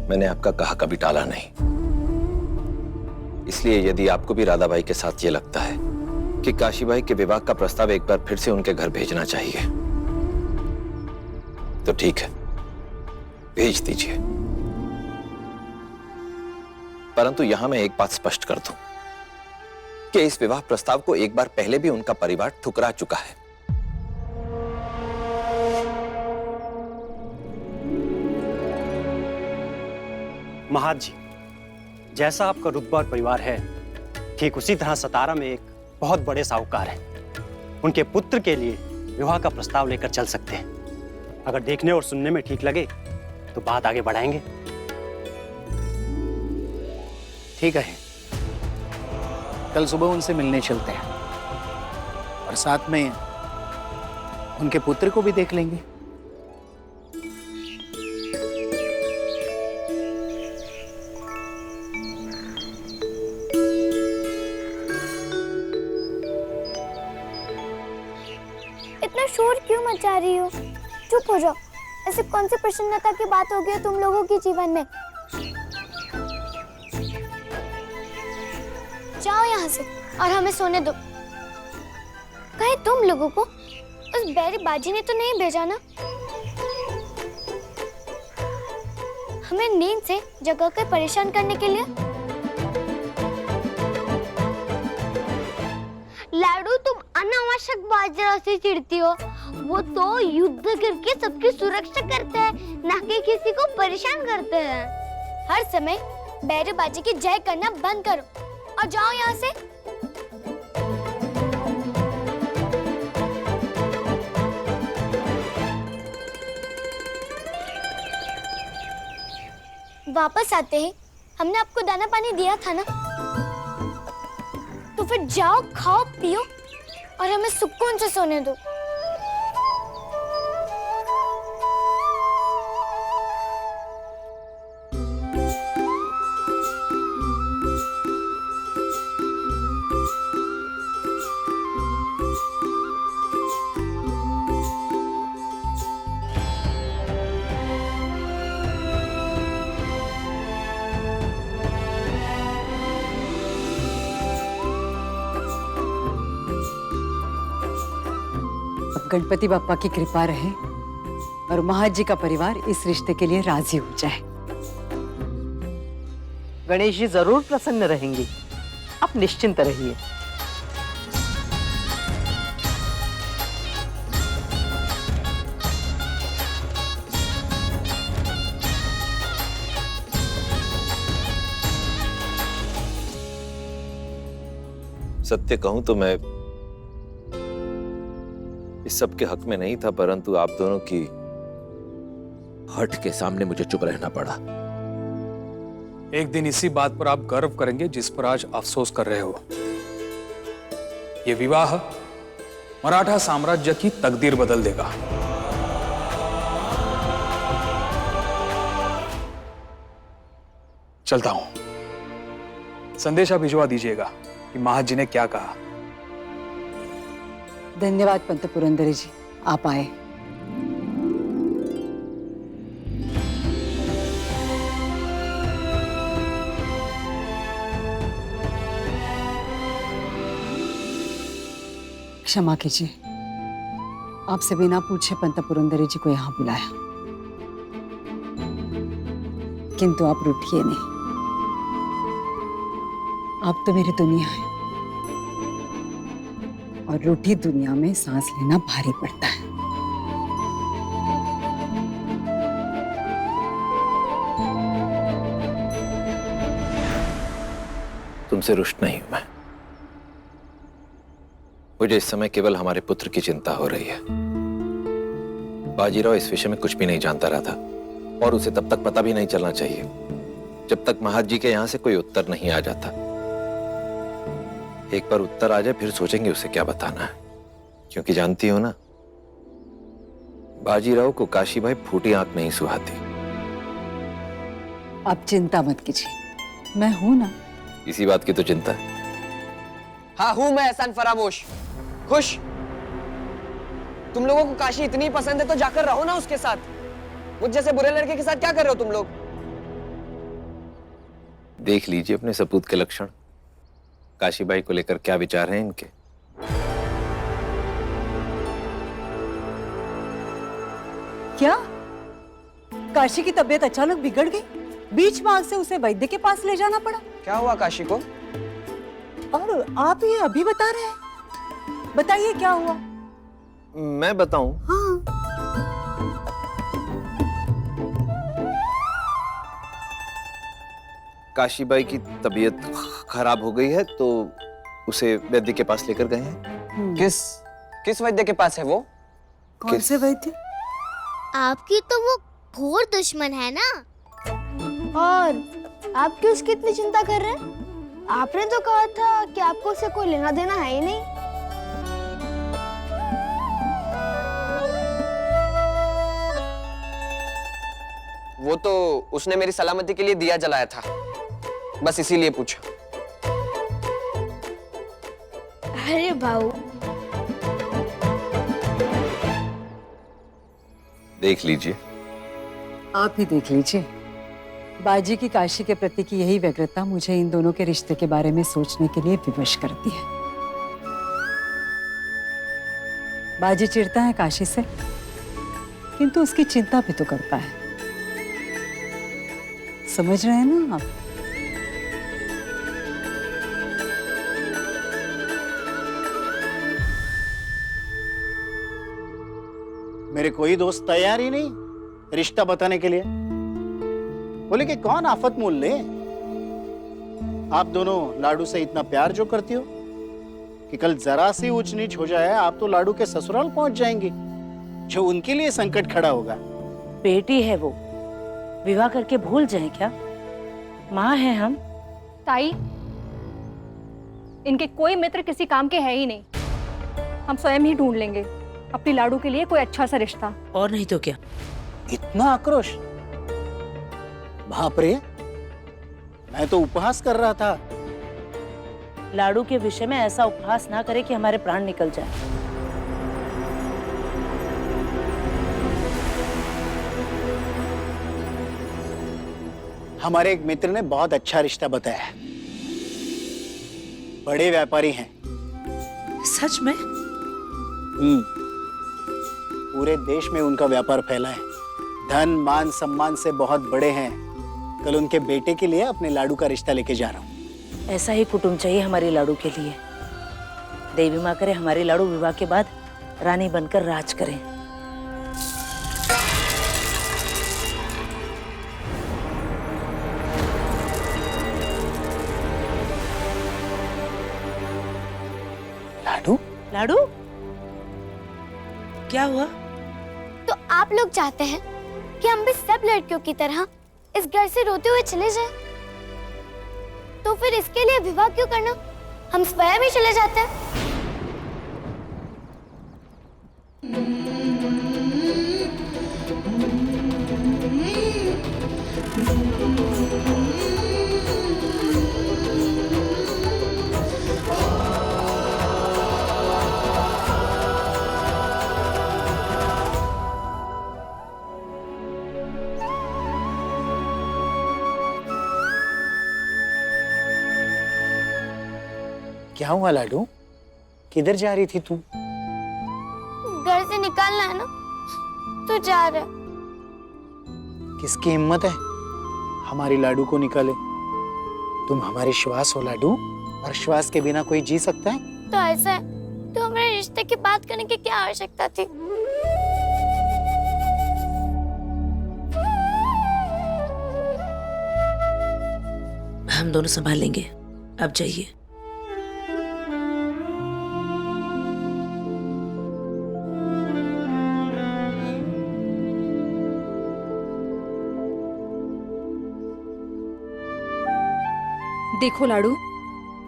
मैंने आपका कहा कभी टाला नहीं। इसलिए यदि आपको भी राधा भाई के साथ ये लगता है कि काशी भाई के विवाह का प्रस्ताव एक बार फिर से उनके घर भेजना चाहिए, तो ठीक है, भेज दीजिए। परंतु यहां मैं एक बात स्पष्ट कर दूं कि इस विवाह प्रस्ताव को एक बार पहले भी उनका परिवार ठुकरा चुका है। महाराज जी, जैसा आपका रुतबा और परिवार है, ठीक उसी तरह सतारा में एक बहुत बड़े साहूकार हैं। उनके पुत्र के लिए विवाह का प्रस्ताव लेकर चल सकते हैं। अगर देखने और सुनने में ठीक लगे तो बात आगे बढ़ाएंगे। ठीक है, कल सुबह उनसे मिलने चलते हैं और साथ में उनके पुत्र को भी देख लेंगे। इतना शोर क्यों मचा रही हो? चुप हो जाओ। ऐसे कौन सी प्रसन्नता की बात हो गई तुम लोगों के जीवन में? जाओ यहाँ से और हमें सोने दो। कहे तुम लोगों को उस बैरी बाजी ने तो नहीं भेजा ना? हमें नींद से जगा कर परेशान करने के लिए? लाडू, तुम अनावश्यक बाजरा से चिढ़ती हो। वो तो युद्ध करके सबकी सुरक्षा करते हैं, ना कि किसी को परेशान करते हैं। हर समय बैरेबाजी की जय करना बंद करो और जाओ यहाँ से। वापस आते ही हमने आपको दाना पानी दिया था ना, तो फिर जाओ, खाओ पियो और हमें सुकून से सोने दो। गणपति बाप्पा की कृपा रहे और महाराज जी का परिवार इस रिश्ते के लिए राजी हो जाए। गणेश जी जरूर प्रसन्न रहेंगे, आप निश्चिंत रहिए। सत्य कहूं तो मैं इस सब के हक में नहीं था, परंतु आप दोनों की हट के सामने मुझे चुप रहना पड़ा। एक दिन इसी बात पर आप गर्व करेंगे जिस पर आज अफसोस कर रहे हो। ये विवाह मराठा साम्राज्य की तकदीर बदल देगा। चलता हूं, संदेशा भिजवा दीजिएगा कि महाराज जी ने क्या कहा। धन्यवाद पंत पुरंदरे जी, आप आए। क्षमा कीजिए, आपसे बिना पूछे पंत पुरंदरे जी को यहाँ बुलाया, किंतु आप रूठिए नहीं। आप तो मेरी दुनिया है और रूठी दुनिया में सांस लेना भारी पड़ता है। तुमसे रुष्ट नहीं हूं मैं। मुझे इस समय केवल हमारे पुत्र की चिंता हो रही है। बाजीराव इस विषय में कुछ भी नहीं जानता रहा था और उसे तब तक पता भी नहीं चलना चाहिए जब तक महाराज जी के यहां से कोई उत्तर नहीं आ जाता। एक बार उत्तर आ जाए फिर सोचेंगे उसे क्या बताना है, क्योंकि जानती हो ना, बाजीराव को काशी भाई फूटी आंख नहीं सुहाती। आप चिंता मत कीजिए, मैं हूं ना। इसी बात की तो चिंता है। हाँ हूं मैं एहसान फरामोश, खुश। तुम लोगों को काशी इतनी पसंद है तो जाकर रहो ना उसके साथ। मुझ जैसे बुरे लड़के के साथ क्या कर रहे हो तुम लोग? देख लीजिए अपने सपूत के लक्षण। काशीबाई को लेकर क्या विचार हैं इनके? क्या काशी की तबीयत अचानक बिगड़ गई? बीच मार्ग से उसे वैद्य के पास ले जाना पड़ा। क्या हुआ काशी को? और आप ये अभी बता रहे हैं? बताइए क्या हुआ? मैं बताऊं? हाँ। काशीबाई की तबीयत खराब हो गई है तो उसे वैद्य के पास लेकर गए हैं। किस वैद्य के पास है वो? कौन से वैद्य? आपकी तो वो घोर दुश्मन है ना। और आप क्यों उसकी इतनी चिंता कर रहे हैं? आपने तो कहा था कि आपको उससे कोई लेना देना है ही नहीं। वो तो उसने मेरी सलामती के लिए दिया जलाया था, बस इसीलिए पूछा। अरे बाबू, देख लीजिए। आप ही देख लीजिए। बाजी की काशी के प्रति की यही व्यग्रता मुझे इन दोनों के रिश्ते के बारे में सोचने के लिए विवश करती है। बाजी चिढ़ता है काशी से, किंतु उसकी चिंता भी तो करता है। समझ रहे हैं ना आप? मेरे कोई दोस्त तैयार ही नहीं रिश्ता बताने के लिए। बोले कि कौन आफत मोल ले। आप दोनों लाडू से इतना प्यार जो करती हो कि कल जरा सी ऊंच नीच हो जाए आप तो लाडू के ससुराल पहुंच जाएंगी, जो उनके लिए संकट खड़ा होगा। बेटी है वो, विवाह करके भूल जाए क्या? माँ है हम। ताई, इनके कोई मित्र किसी काम के है ही नहीं। हम स्वयं ही ढूंढ लेंगे अपनी लाडू के लिए कोई अच्छा सा रिश्ता। और नहीं तो क्या। इतना आक्रोश? बाप रे, मैं तो उपहास कर रहा था। लाडू के विषय में ऐसा उपहास ना करे कि हमारे प्राण निकल जाए। हमारे एक मित्र ने बहुत अच्छा रिश्ता बताया है। बड़े व्यापारी हैं। सच में? पूरे देश में उनका व्यापार फैला है। धन मान सम्मान से बहुत बड़े हैं। कल उनके बेटे के लिए अपने लाडू का रिश्ता लेके जा रहा हूँ। ऐसा ही कुटुंब चाहिए हमारी लाडू के लिए। देवी माँ करे हमारी लाडू विवाह के बाद रानी बनकर राज करें। लाडू? लाडू? क्या हुआ? तो आप लोग चाहते हैं कि हम भी सब लड़कियों की तरह इस घर से रोते हुए चले जाएं? तो फिर इसके लिए विवाह क्यों करना? हम स्वयं ही चले जाते हैं। क्या हुआ लाडू? किधर जा रही थी तू? घर से निकालना है ना, तो जा रहे। किसकी हिम्मत है हमारी लाडू को निकाले? तुम हमारी श्वास हो लाडू, और श्वास के बिना कोई जी सकता है? तो ऐसा है तो हमारे रिश्ते की बात करने की क्या आवश्यकता थी? हम दोनों संभाल लेंगे, अब जाइए। देखो लाडू,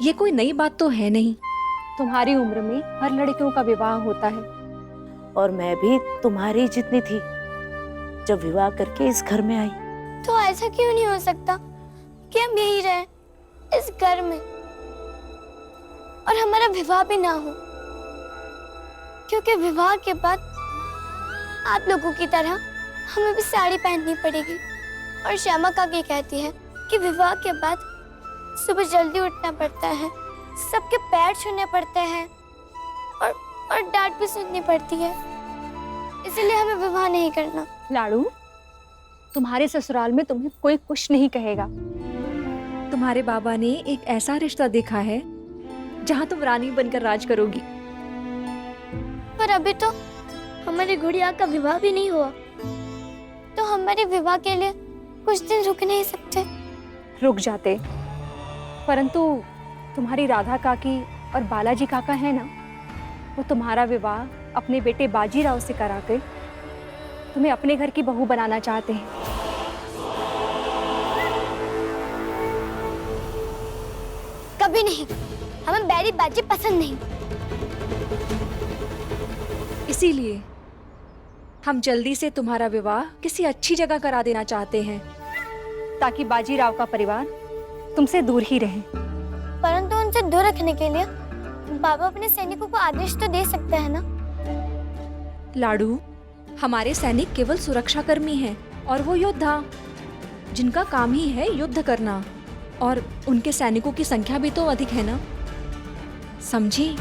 ये कोई नई बात तो है नहीं। तुम्हारी उम्र में हर लड़कियों का विवाह होता है। और मैं भी तुम्हारी जितनी थी जब विवाह करके इस घर में आई। तो ऐसा क्यों नहीं हो सकता कि हम यही रहें इस घर में और हमारा विवाह भी ना हो? क्योंकि विवाह के बाद आप लोगों की तरह हमें भी साड़ी पहननी पड़ेगी। और श्यामा काकी कहती है कि विवाह के बाद सुबह जल्दी उठना पड़ता है, सबके पैर छूने पड़ते हैं और डांट भी सुननी पड़ती है। इसलिए हमें विवाह नहीं करना। लाड़ू, तुम्हारे ससुराल में तुम्हें कोई कुछ नहीं कहेगा। तुम्हारे बाबा ने एक ऐसा रिश्ता देखा है जहां तुम रानी बनकर राज करोगी। पर अभी तो हमारी गुड़िया का विवाह भी नहीं हुआ, तो हमारे विवाह के लिए कुछ दिन रुक नहीं सकते? रुक जाते, परंतु तुम्हारी राधा काकी और बालाजी काका है ना, वो तुम्हारा विवाह अपने बेटे बाजीराव से कराकर तुम्हें अपने घर की बहू बनाना चाहते हैं। कभी नहीं, हमें बैरी बाजी पसंद नहीं। इसीलिए हम जल्दी से तुम्हारा विवाह किसी अच्छी जगह करा देना चाहते हैं, ताकि बाजीराव का परिवार तुमसे दूर ही रहे। परंतु उनसे दूर रखने के लिए बाबा अपने सैनिकों को आदेश तो दे सकते हैं ना? लाडू, हमारे सैनिक केवल सुरक्षा कर्मी हैं और वो योद्धा, जिनका काम ही है युद्ध करना, और उनके सैनिकों की संख्या भी तो अधिक है ना, समझी?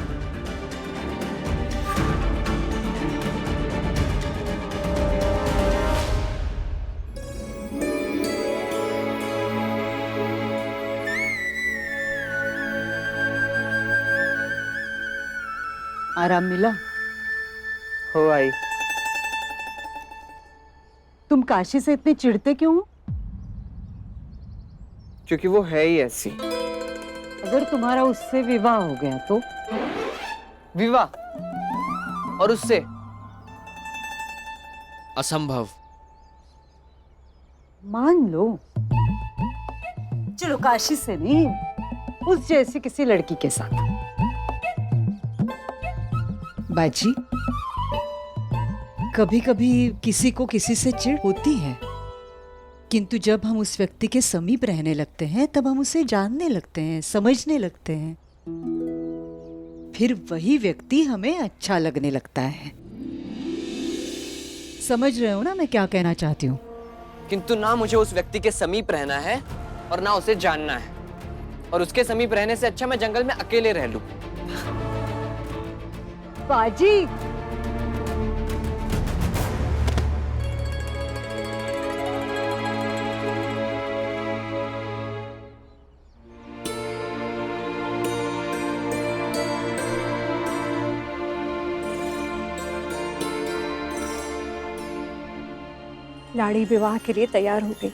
आराम मिला? हो आई। तुम काशी से इतने चिढ़ते क्यों हो? क्योंकि वो है ही ऐसी। अगर तुम्हारा उससे विवाह हो गया तो? विवाह और उससे? असंभव। मान लो, चलो काशी से नहीं, उस जैसी किसी लड़की के साथ। बाजी, कभी कभी किसी को किसी से चिढ़ होती है, किंतु जब हम उस व्यक्ति के समीप रहने लगते हैं तब हम उसे जानने लगते हैं, समझने लगते हैं, फिर वही व्यक्ति हमें अच्छा लगने लगता है। समझ रहे हो ना मैं क्या कहना चाहती हूँ? किंतु ना मुझे उस व्यक्ति के समीप रहना है और ना उसे जानना है, और उसके समीप रहने से अच्छा मैं जंगल में अकेले रह लूं। बाजी, लाड़ी विवाह के लिए तैयार हो गई।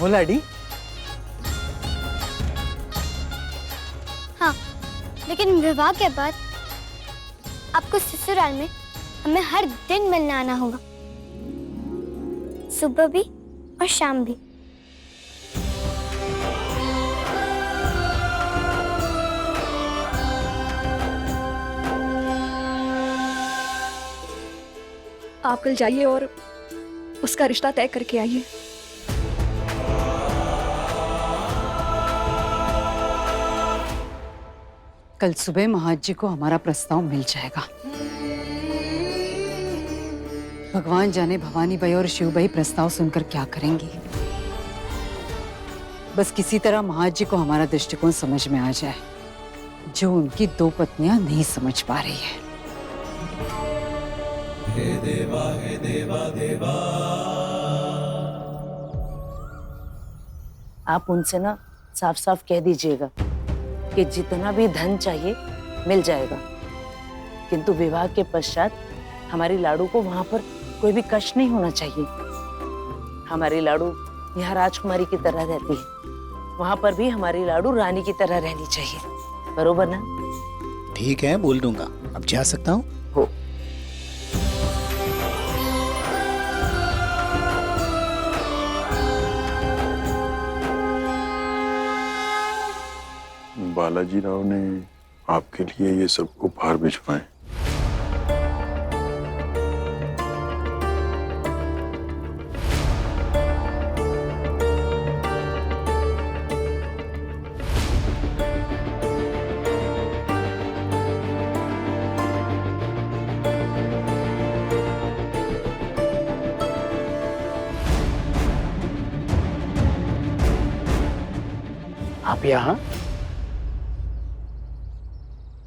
हो लाडी? हाँ, लेकिन विवाह के बाद आपको ससुराल में हमें हर दिन मिलने आना होगा, सुबह भी और शाम भी। आप कल जाइए और उसका रिश्ता तय करके आइए। कल सुबह महाज जी को हमारा प्रस्ताव मिल जाएगा। भगवान जाने भवानी बाई और शिव बाई प्रस्ताव सुनकर क्या करेंगी। बस किसी तरह महाज जी को हमारा दृष्टिकोण समझ में आ जाए, जो उनकी दो पत्नियां नहीं समझ पा रही है। हे देवा हे देवा देवा। आप उनसे ना साफ साफ कह दीजिएगा कि जितना भी धन चाहिए मिल जाएगा, किंतु विवाह के पश्चात हमारी लाडू को वहां पर कोई भी कष्ट नहीं होना चाहिए। हमारी लाडू यहाँ राजकुमारी की तरह रहती है, वहां पर भी हमारी लाडू रानी की तरह रहनी चाहिए। बरोबर ना? ठीक है, बोल दूंगा। अब जा सकता हूँ? हो। बालाजी राव ने आपके लिए ये सब उपहार भिजवाए। यहाँ?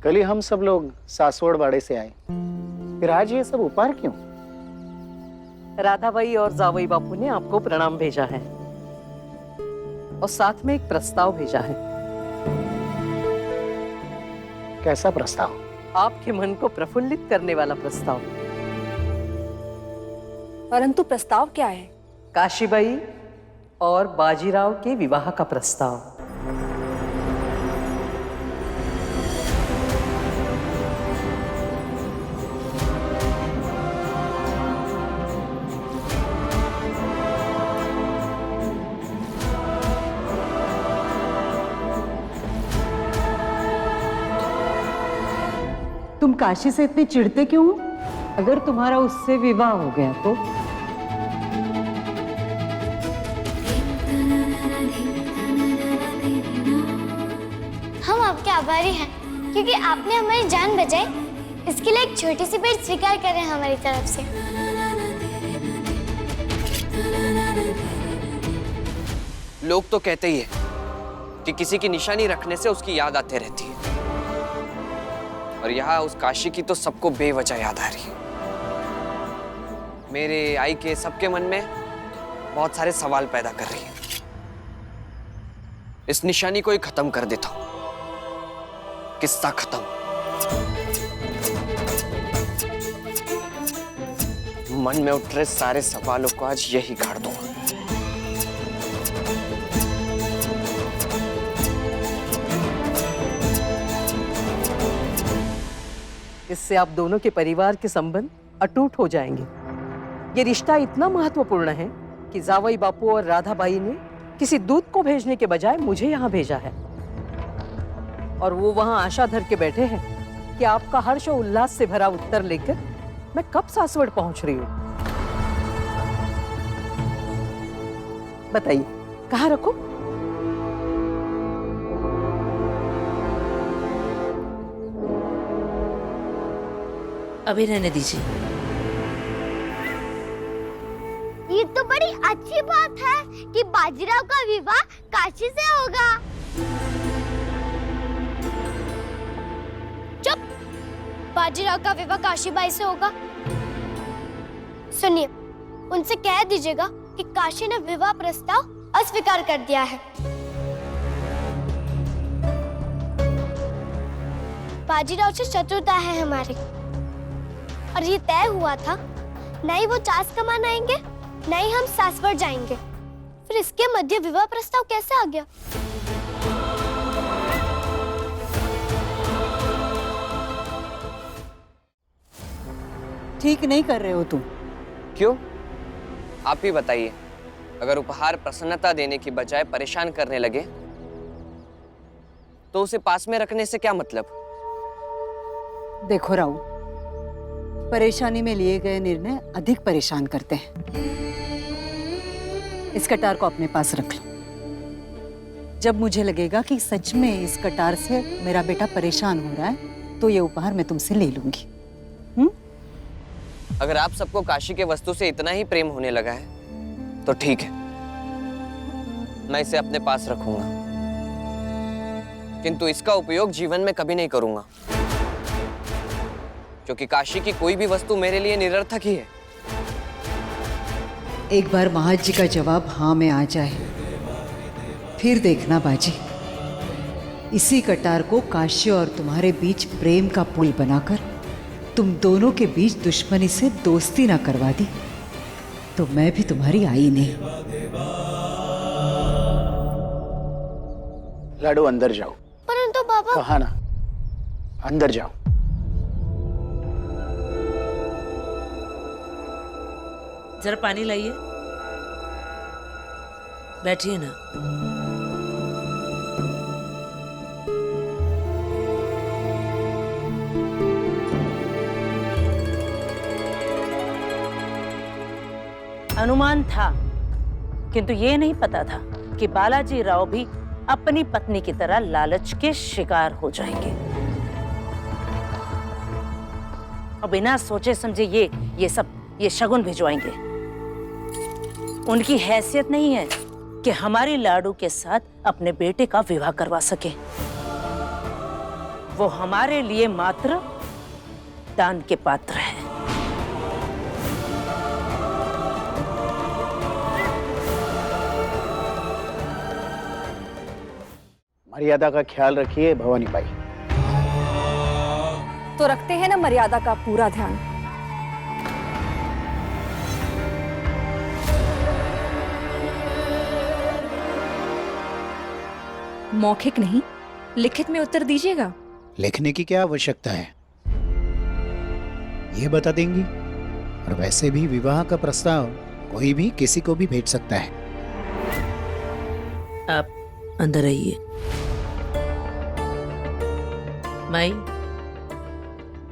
कल ही हम सब लोग सासवड़ बाड़े से आए, फिर आज ये सब उपहार क्यों? राधाबाई और जावई बापू ने आपको प्रणाम भेजा है और साथ में एक प्रस्ताव भेजा है। कैसा प्रस्ताव? आपके मन को प्रफुल्लित करने वाला प्रस्ताव। परंतु प्रस्ताव क्या है? काशीबाई और बाजीराव के विवाह का प्रस्ताव। तुम काशी से इतने चिढ़ते क्यों हो? अगर तुम्हारा उससे विवाह हो गया तो? हम आपके आभारी हैं क्योंकि आपने हमारी जान बचाई। इसके लिए एक छोटी सी भेंट स्वीकार करें हमारी तरफ से। लोग तो कहते ही है कि किसी की निशानी रखने से उसकी याद आते रहती है, और यहाँ उस काशी की तो सबको बेवजह याद आ रही है। मेरे आई के सबके मन में बहुत सारे सवाल पैदा कर रही है। इस निशानी को ही खत्म कर देता हूं। किस्सा खत्म। मन में उठ रहे सारे सवालों को आज यही गाड़ दूंगा। इससे आप दोनों के परिवार के संबंध अटूट हो जाएंगे। ये रिश्ता इतना महत्वपूर्ण है कि जावई बापू और राधाबाई ने किसी दूत को भेजने के बजाय मुझे यहाँ भेजा है, और वो वहाँ आशा धर के बैठे हैं कि आपका हर्ष और उल्लास से भरा उत्तर लेकर मैं कब सासवड़ पहुंच रही हूँ। बताइए कहाँ रखूं? अभी रहने दीजिए। ये तो बड़ी अच्छी बात है कि बाजीराव का विवाह काशी से होगा। चुप! बाजीराव का विवाह काशीबाई से होगा। सुनिए, उनसे कह दीजिएगा कि काशी ने विवाह प्रस्ताव अस्वीकार कर दिया है। बाजीराव से शत्रुता है हमारी, और ये तय हुआ था, न ही वो चास कमान आएंगे न ही हम सासवड़ जाएंगे। फिर इसके मध्य विवाह प्रस्ताव कैसे आ गया? ठीक नहीं कर रहे हो तुम। क्यों? आप ही बताइए। अगर उपहार प्रसन्नता देने की बजाय परेशान करने लगे तो उसे पास में रखने से क्या मतलब? देखो राव, परेशानी में लिए गए निर्णय अधिक परेशान करते हैं। इस कटार को अपने पास रख लो। जब मुझे लगेगा कि सच में इस कटार से मेरा बेटा परेशान हो रहा है तो ये उपहार मैं तुमसे ले लूंगी। अगर आप सबको काशी के वस्तु से इतना ही प्रेम होने लगा है तो ठीक है, मैं इसे अपने पास रखूंगा, किंतु इसका उपयोग जीवन में कभी नहीं करूंगा, क्योंकि काशी की कोई भी वस्तु मेरे लिए निरर्थक ही है। एक बार महाज जी का जवाब हाँ में आ जाए, फिर देखना बाजी, इसी कटार को काशी और तुम्हारे बीच प्रेम का पुल बनाकर तुम दोनों के बीच दुश्मनी से दोस्ती ना करवा दी तो मैं भी तुम्हारी आई नहीं। लाडू अंदर जाओ। परंतु बाबा। कहा ना, अंदर जाओ। जरा पानी लाइए, बैठिए ना। अनुमान था, किंतु ये नहीं पता था कि बालाजी राव भी अपनी पत्नी की तरह लालच के शिकार हो जाएंगे और बिना सोचे समझे ये शगुन भिजवाएंगे। उनकी हैसियत नहीं है कि हमारी लाडू के साथ अपने बेटे का विवाह करवा सके। वो हमारे लिए मात्र दान के पात्र है। मर्यादा का ख्याल रखिए भवानी बाई। तो रखते हैं ना मर्यादा का पूरा ध्यान। मौखिक नहीं, लिखित में उत्तर दीजिएगा। लिखने की क्या आवश्यकता है, ये बता देंगी। और वैसे भी विवाह का प्रस्ताव कोई भी किसी को भी भेज सकता है। आप अंदर आइए। माई,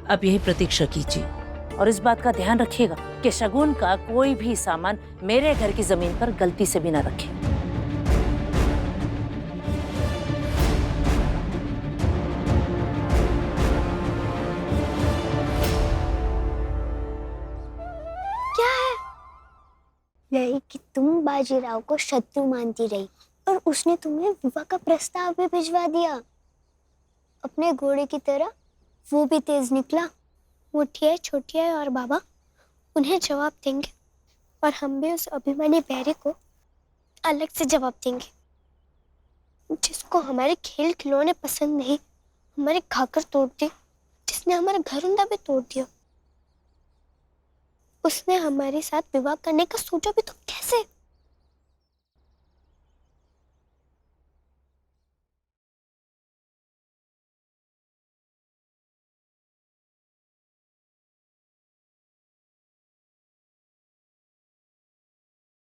आप यही प्रतीक्षा कीजिए और इस बात का ध्यान रखिएगा कि शगुन का कोई भी सामान मेरे घर की जमीन पर गलती से भी ना रखे। क्या है? यही कि तुम बाजीराव को शत्रु मानती रही और उसने तुम्हें विवाह का प्रस्ताव भी भिजवा दिया। अपने घोड़े की तरह वो भी तेज निकला। मोटिया, छोटिया और बाबा उन्हें जवाब देंगे और हम भी उस अभिमानी बैरी को अलग से जवाब देंगे, जिसको हमारे खेल खिलौने पसंद नहीं, हमारे खाकर तोड़ दिए, जिसने हमारा घरुंदा भी तोड़ दिया। उसने हमारे साथ विवाह करने का सोचा भी तो कैसे?